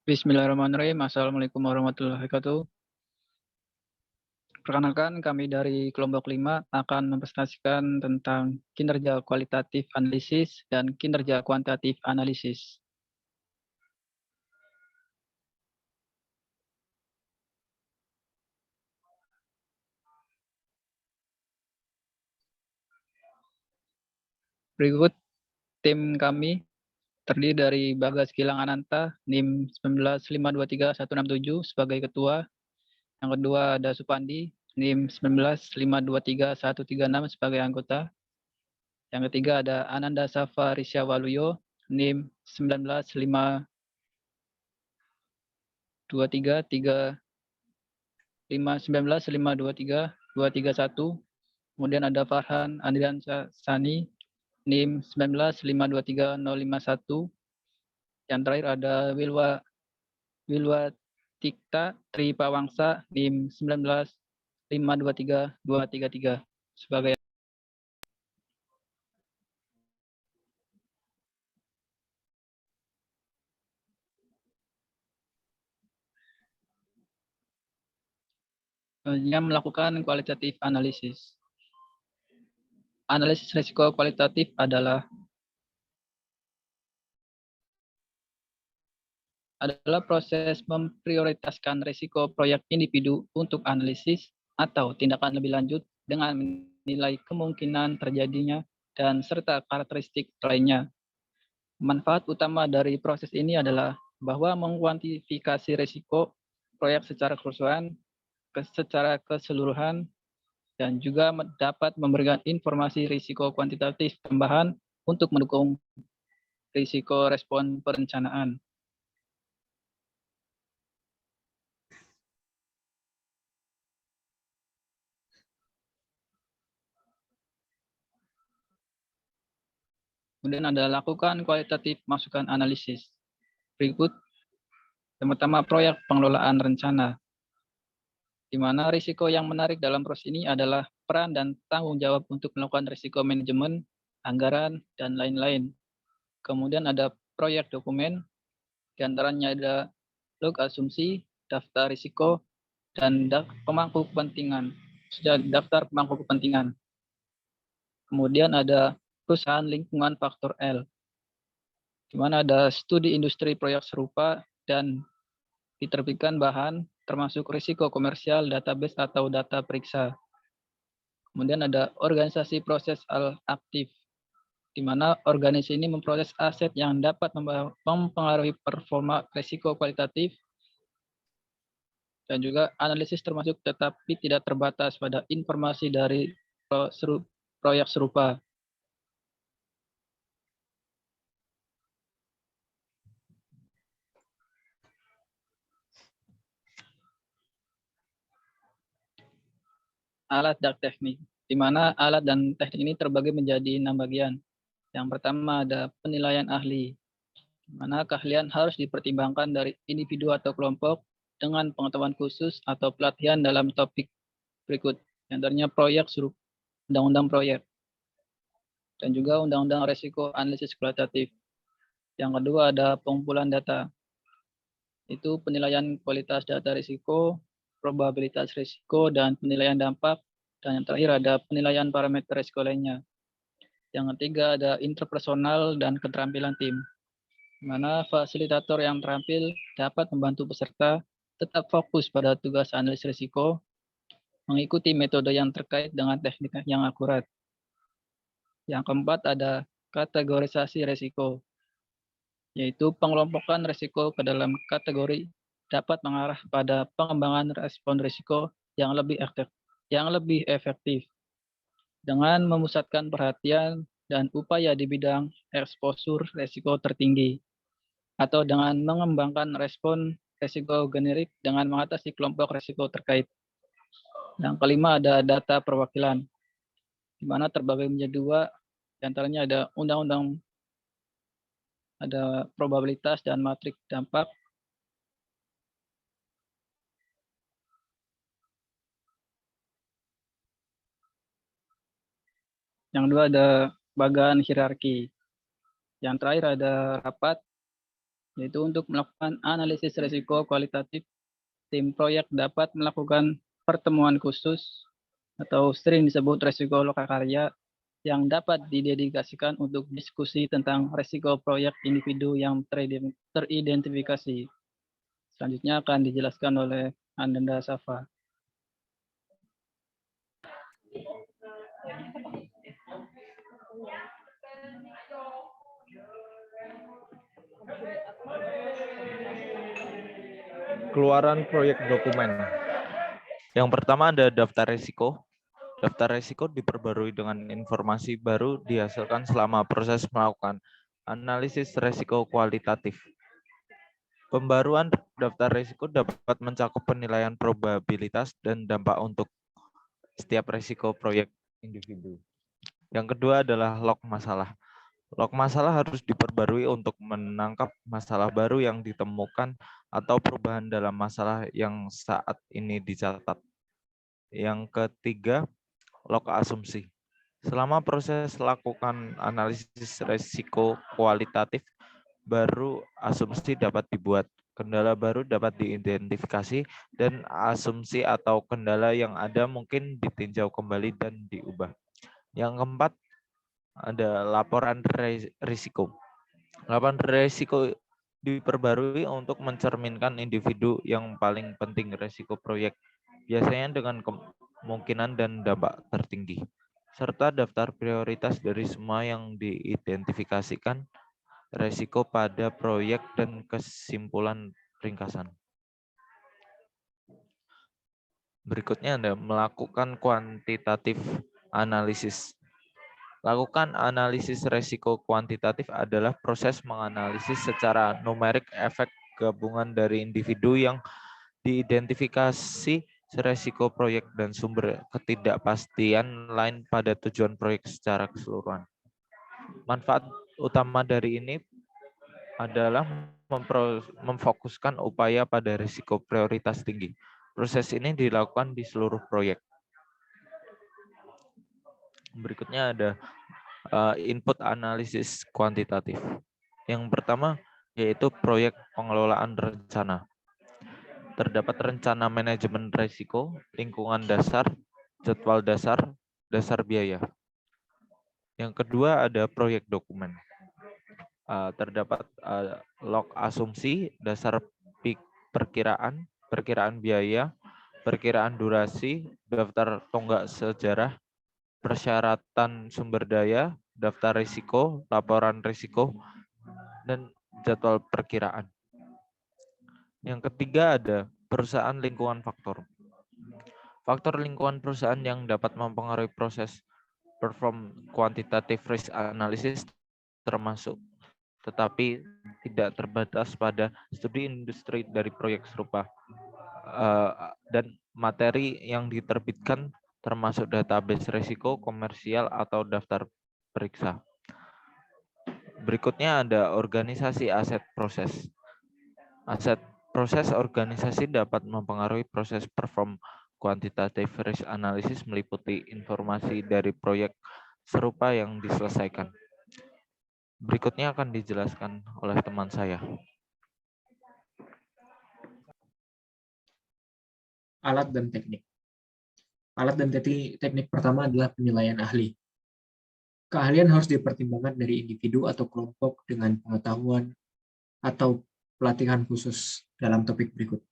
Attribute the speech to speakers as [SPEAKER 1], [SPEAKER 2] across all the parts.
[SPEAKER 1] Bismillahirrahmanirrahim. Assalamualaikum warahmatullahi wabarakatuh. Perkenalkan, kami dari kelompok 5 akan mempresentasikan tentang kinerja kualitatif analisis dan kinerja kuantitatif analisis. Berikut tim kami terdiri dari Bagas Gilang Ananta, NIM 195236167 sebagai ketua. Yang kedua ada Supandi, NIM 195233136 sebagai anggota. Yang ketiga ada Ananda Safa Risya Waluyo, NIM 1952331. Kemudian ada Farhan Andrian Sani, NIM 1952301. Yang terakhir ada Wilwa Tikta Tri Pawangsa, NIM 1952323 sebagai yang melakukan kualitatif analisis. Analisis risiko kualitatif adalah proses memprioritaskan risiko proyek individu untuk analisis atau tindakan lebih lanjut dengan menilai kemungkinan terjadinya dan serta karakteristik lainnya. Manfaat utama dari proses ini adalah bahwa mengkuantifikasi risiko proyek secara keseluruhan dan juga dapat memberikan informasi risiko kuantitatif tambahan untuk mendukung risiko respon perencanaan. Kemudian ada lakukan kualitatif masukan analisis. Berikut, pertama proyek pengelolaan rencana, di mana risiko yang menarik dalam proses ini adalah peran dan tanggung jawab untuk melakukan risiko manajemen, anggaran, dan lain-lain. Kemudian ada proyek dokumen, di antaranya ada log asumsi, daftar risiko, dan pemangku kepentingan. Daftar pemangku kepentingan. Kemudian ada perusahaan lingkungan faktor L, di mana ada studi industri proyek serupa dan diterbitkan bahan termasuk risiko komersial, database atau data periksa. Kemudian ada organisasi proses aktif, di mana organisasi ini memproses aset yang dapat mempengaruhi performa risiko kualitatif dan juga analisis termasuk tetapi tidak terbatas pada informasi dari proyek serupa. Alat dan teknik, di mana alat dan teknik ini terbagi menjadi 6 bagian. Yang pertama ada penilaian ahli, di mana keahlian harus dipertimbangkan dari individu atau kelompok dengan pengetahuan khusus atau pelatihan dalam topik berikut. Yang antaranya proyek suruh undang-undang proyek dan juga undang-undang risiko analisis kualitatif. Yang kedua ada pengumpulan data, itu penilaian kualitas data risiko, probabilitas risiko, dan penilaian dampak. Dan yang terakhir ada penilaian parameter risiko lainnya. Yang ketiga ada interpersonal dan keterampilan tim, di mana fasilitator yang terampil dapat membantu peserta tetap fokus pada tugas analisis risiko, mengikuti metode yang terkait dengan teknik yang akurat. Yang keempat ada kategorisasi risiko, yaitu pengelompokan risiko ke dalam kategori dapat mengarah pada pengembangan respon risiko yang lebih efektif dengan memusatkan perhatian dan upaya di bidang eksposur risiko tertinggi atau dengan mengembangkan respon risiko generik dengan mengatasi kelompok risiko terkait. Yang kelima ada data perwakilan, di mana terbagi menjadi 2, di antaranya ada undang-undang, ada probabilitas dan matrik dampak. Yang kedua ada bagan hierarki. Yang terakhir ada rapat. yaitu untuk melakukan analisis risiko kualitatif. Tim proyek dapat melakukan pertemuan khusus atau sering disebut risiko lokakarya yang dapat didedikasikan untuk diskusi tentang risiko proyek individu yang teridentifikasi. Selanjutnya akan dijelaskan oleh Ananda Safa.
[SPEAKER 2] Keluaran proyek dokumen. Yang pertama ada daftar risiko. Daftar risiko diperbarui dengan informasi baru dihasilkan selama proses melakukan analisis risiko kualitatif. Pembaruan daftar risiko dapat mencakup penilaian probabilitas dan dampak untuk setiap risiko proyek individu. Yang kedua adalah log masalah. Log masalah harus diperbarui untuk menangkap masalah baru yang ditemukan atau perubahan dalam masalah yang saat ini dicatat. Yang ketiga, log asumsi. Selama proses lakukan analisis risiko kualitatif, baru asumsi dapat dibuat. Kendala baru dapat diidentifikasi dan asumsi atau kendala yang ada mungkin ditinjau kembali dan diubah. Yang keempat, ada laporan risiko. Laporan risiko diperbarui untuk mencerminkan individu yang paling penting risiko proyek, biasanya dengan kemungkinan dan dampak tertinggi, serta daftar prioritas dari semua yang diidentifikasikan risiko pada proyek dan kesimpulan ringkasan. Berikutnya ada melakukan kuantitatif analisis. Lakukan analisis risiko kuantitatif adalah proses menganalisis secara numerik efek gabungan dari individu yang diidentifikasi risiko proyek dan sumber ketidakpastian lain pada tujuan proyek secara keseluruhan. Manfaat utama dari ini adalah memfokuskan upaya pada risiko prioritas tinggi. Proses ini dilakukan di seluruh proyek. Berikutnya ada input analisis kuantitatif. Yang pertama yaitu proyek pengelolaan rencana. Terdapat rencana manajemen risiko, lingkungan dasar, jadwal dasar, dasar biaya. Yang kedua ada proyek dokumen. Terdapat log asumsi, dasar perkiraan, perkiraan biaya, perkiraan durasi, daftar tonggak sejarah, persyaratan sumber daya, daftar risiko, laporan risiko, dan jadwal perkiraan. Yang ketiga ada perusahaan lingkungan faktor. Faktor lingkungan perusahaan yang dapat mempengaruhi proses perform quantitative risk analysis termasuk, tetapi tidak terbatas pada studi industri dari proyek serupa dan materi yang diterbitkan termasuk database risiko komersial atau daftar periksa. Berikutnya ada organisasi aset proses. Aset proses organisasi dapat mempengaruhi proses perform quantitative risk analysis meliputi informasi dari proyek serupa yang diselesaikan. Berikutnya akan dijelaskan oleh teman saya.
[SPEAKER 3] Alat dan teknik. Alat dan teknik pertama adalah penilaian ahli. Keahlian harus dipertimbangkan dari individu atau kelompok dengan pengetahuan atau pelatihan khusus dalam topik berikut.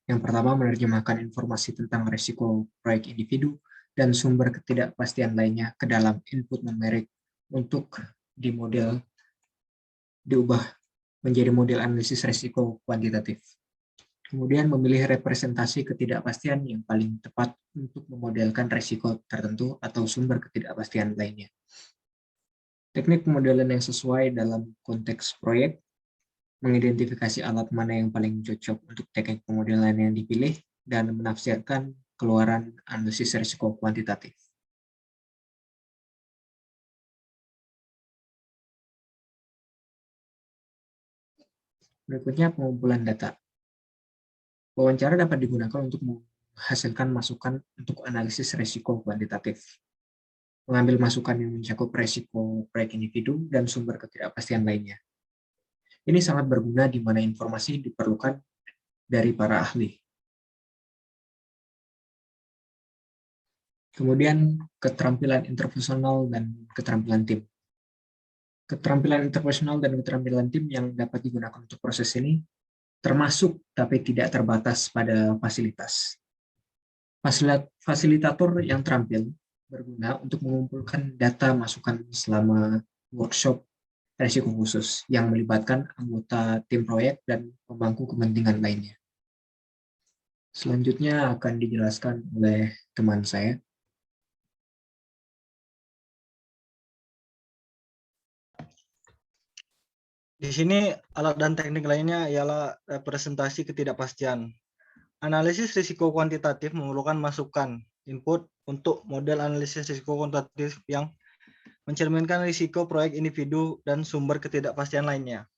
[SPEAKER 3] Yang pertama, menerjemahkan informasi tentang risiko proyek individu dan sumber ketidakpastian lainnya ke dalam input numerik untuk dimodel diubah menjadi model analisis risiko kuantitatif. Kemudian memilih representasi ketidakpastian yang paling tepat untuk memodelkan risiko tertentu atau sumber ketidakpastian lainnya. Teknik pemodelan yang sesuai dalam konteks proyek, mengidentifikasi alat mana yang paling cocok untuk teknik pemodelan yang dipilih, dan menafsirkan keluaran analisis risiko kuantitatif. Berikutnya pengumpulan data. Wawancara dapat digunakan untuk menghasilkan masukan untuk analisis risiko kuantitatif, mengambil masukan yang mencakup risiko proyek individu dan sumber ketidakpastian lainnya. Ini sangat berguna di mana informasi diperlukan dari para ahli. Kemudian keterampilan interpersonal dan keterampilan tim. Keterampilan interpersonal dan keterampilan tim yang dapat digunakan untuk proses ini termasuk tapi tidak terbatas pada fasilitas. Fasilitator yang terampil berguna untuk mengumpulkan data masukan selama workshop risiko khusus yang melibatkan anggota tim proyek dan pemangku kepentingan lainnya. Selanjutnya akan dijelaskan oleh teman saya.
[SPEAKER 4] Di sini alat dan teknik lainnya ialah representasi ketidakpastian. Analisis risiko kuantitatif memerlukan masukan input untuk model analisis risiko kuantitatif yang mencerminkan risiko proyek individu dan sumber ketidakpastian lainnya,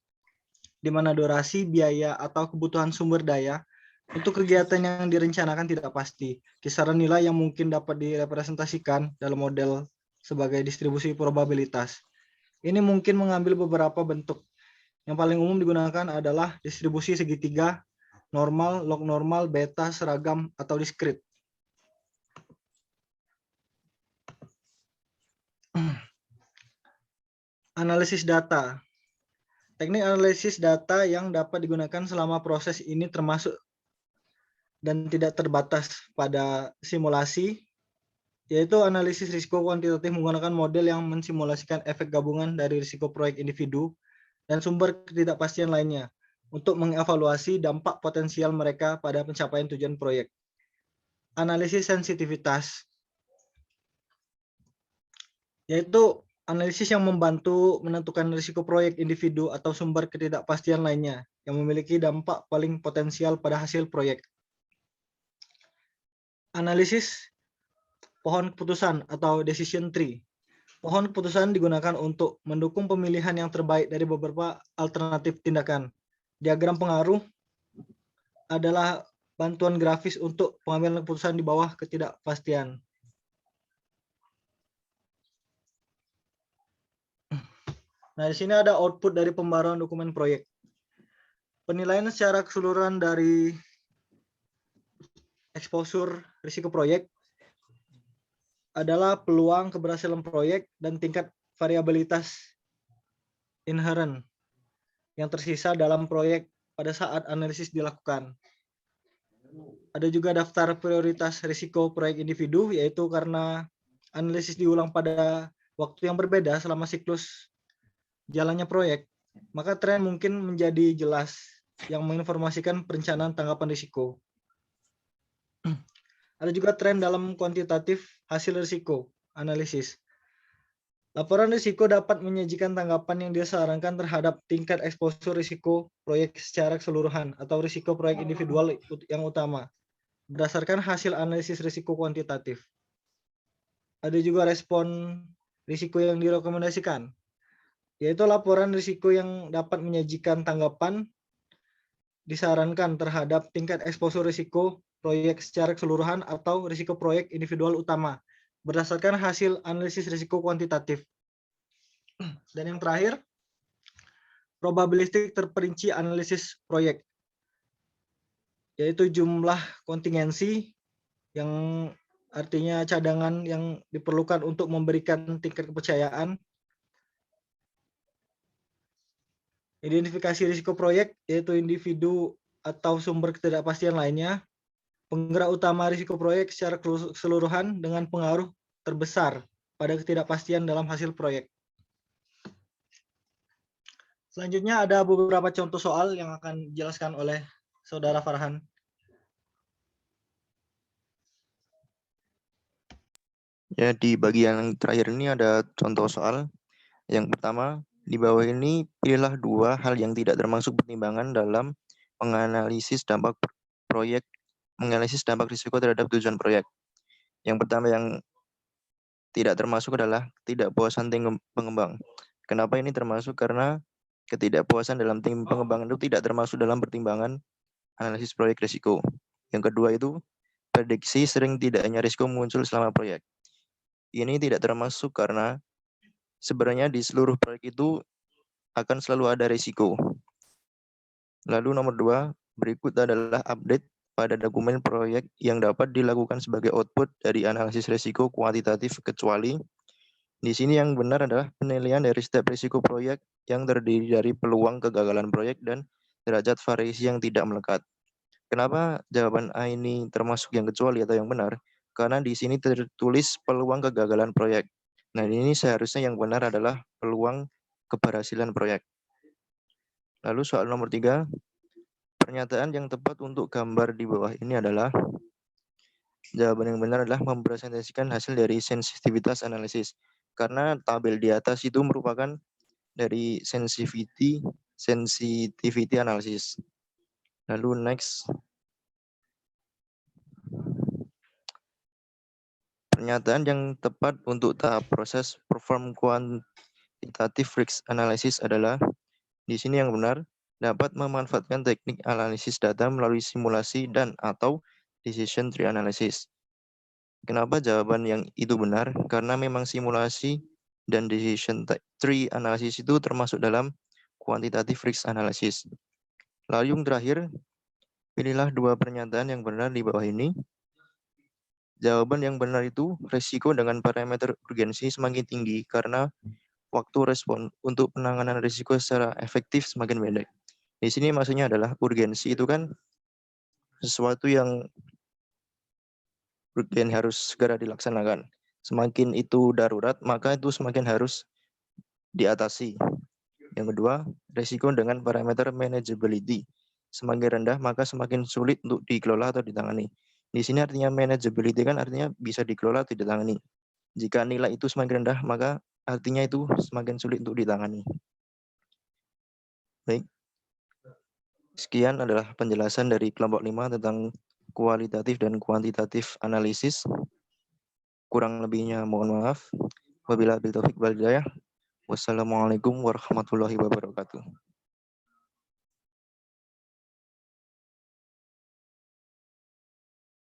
[SPEAKER 4] di mana durasi, biaya, atau kebutuhan sumber daya untuk kegiatan yang direncanakan tidak pasti. Kisaran nilai yang mungkin dapat direpresentasikan dalam model sebagai distribusi probabilitas. Ini mungkin mengambil beberapa bentuk. Yang paling umum digunakan adalah distribusi segitiga, normal, log normal, beta, seragam, atau diskrit. Analisis data. Teknik analisis data yang dapat digunakan selama proses ini termasuk dan tidak terbatas pada simulasi, yaitu analisis risiko kuantitatif menggunakan model yang mensimulasikan efek gabungan dari risiko proyek individu dan sumber ketidakpastian lainnya untuk mengevaluasi dampak potensial mereka pada pencapaian tujuan proyek. Analisis sensitivitas, yaitu analisis yang membantu menentukan risiko proyek individu atau sumber ketidakpastian lainnya yang memiliki dampak paling potensial pada hasil proyek. Analisis pohon keputusan atau decision tree. Pohon keputusan digunakan untuk mendukung pemilihan yang terbaik dari beberapa alternatif tindakan. Diagram pengaruh adalah bantuan grafis untuk pengambilan keputusan di bawah ketidakpastian. Nah, di sini ada output dari pembaruan dokumen proyek. Penilaian secara keseluruhan dari exposure risiko proyek adalah peluang keberhasilan proyek dan tingkat variabilitas inherent yang tersisa dalam proyek pada saat analisis dilakukan. Ada juga daftar prioritas risiko proyek individu, yaitu karena analisis diulang pada waktu yang berbeda selama siklus jalannya proyek, maka tren mungkin menjadi jelas yang menginformasikan perencanaan tanggapan risiko. Ada juga tren dalam kuantitatif hasil risiko analisis. Laporan risiko dapat menyajikan tanggapan yang disarankan terhadap tingkat eksposur risiko proyek secara keseluruhan atau risiko proyek individual yang utama berdasarkan hasil analisis risiko kuantitatif. Ada juga respon risiko yang direkomendasikan, yaitu laporan risiko yang dapat menyajikan tanggapan disarankan terhadap tingkat eksposur risiko proyek secara keseluruhan atau risiko proyek individual utama berdasarkan hasil analisis risiko kuantitatif. Dan yang terakhir, probabilistik terperinci analisis proyek, yaitu jumlah kontingensi yang artinya cadangan yang diperlukan untuk memberikan tingkat kepercayaan. Identifikasi risiko proyek, yaitu individu atau sumber ketidakpastian lainnya. Penggerak utama risiko proyek secara keseluruhan dengan pengaruh terbesar pada ketidakpastian dalam hasil proyek. Selanjutnya ada beberapa contoh soal yang akan dijelaskan oleh Saudara Farhan.
[SPEAKER 5] Ya, di bagian terakhir ini ada contoh soal. Yang pertama, di bawah ini pilihlah dua hal yang tidak termasuk pertimbangan dalam menganalisis dampak proyek, menganalisis dampak risiko terhadap tujuan proyek. Yang pertama yang tidak termasuk adalah ketidakpuasan tim pengembang. Kenapa ini termasuk? Karena ketidakpuasan dalam tim pengembangan itu tidak termasuk dalam pertimbangan analisis proyek risiko. Yang kedua itu prediksi sering tidaknya risiko muncul selama proyek. Ini tidak termasuk karena sebenarnya di seluruh proyek itu akan selalu ada risiko. Lalu nomor 2, berikut adalah update pada dokumen proyek yang dapat dilakukan sebagai output dari analisis risiko kuantitatif, kecuali di sini yang benar adalah penilaian dari setiap risiko proyek yang terdiri dari peluang kegagalan proyek dan derajat variasi yang tidak melekat. Kenapa jawaban A ini termasuk yang kecuali atau yang benar? Karena di sini tertulis peluang kegagalan proyek. Nah, ini seharusnya yang benar adalah peluang keberhasilan proyek. Lalu soal nomor 3, pernyataan yang tepat untuk gambar di bawah ini adalah, jawaban yang benar adalah mempresentasikan hasil dari sensitivitas analisis. Karena tabel di atas itu merupakan dari sensitivity analysis. Lalu next. Pernyataan yang tepat untuk tahap proses perform quantitative risk analysis adalah, di sini yang benar, dapat memanfaatkan teknik analisis data melalui simulasi dan atau decision tree analysis. Kenapa jawaban yang itu benar? Karena memang simulasi dan decision tree analysis itu termasuk dalam quantitative risk analysis. Lalu yang terakhir, pilihlah 2 pernyataan yang benar di bawah ini. Jawaban yang benar itu, risiko dengan parameter urgensi semakin tinggi karena waktu respon untuk penanganan risiko secara efektif semakin pendek. Di sini maksudnya adalah urgensi itu kan sesuatu yang urgen harus segera dilaksanakan. Semakin itu darurat, maka itu semakin harus diatasi. Yang kedua, risiko dengan parameter manageability. Semakin rendah, maka semakin sulit untuk dikelola atau ditangani. Di sini artinya manageability kan artinya bisa dikelola atau ditangani. Jika nilai itu semakin rendah, maka artinya itu semakin sulit untuk ditangani. Baik. Sekian adalah penjelasan dari kelompok 5 tentang kualitatif dan kuantitatif analisis. Kurang lebihnya mohon maaf. Wabillahi taufiq wal hidayah. Wassalamualaikum warahmatullahi wabarakatuh.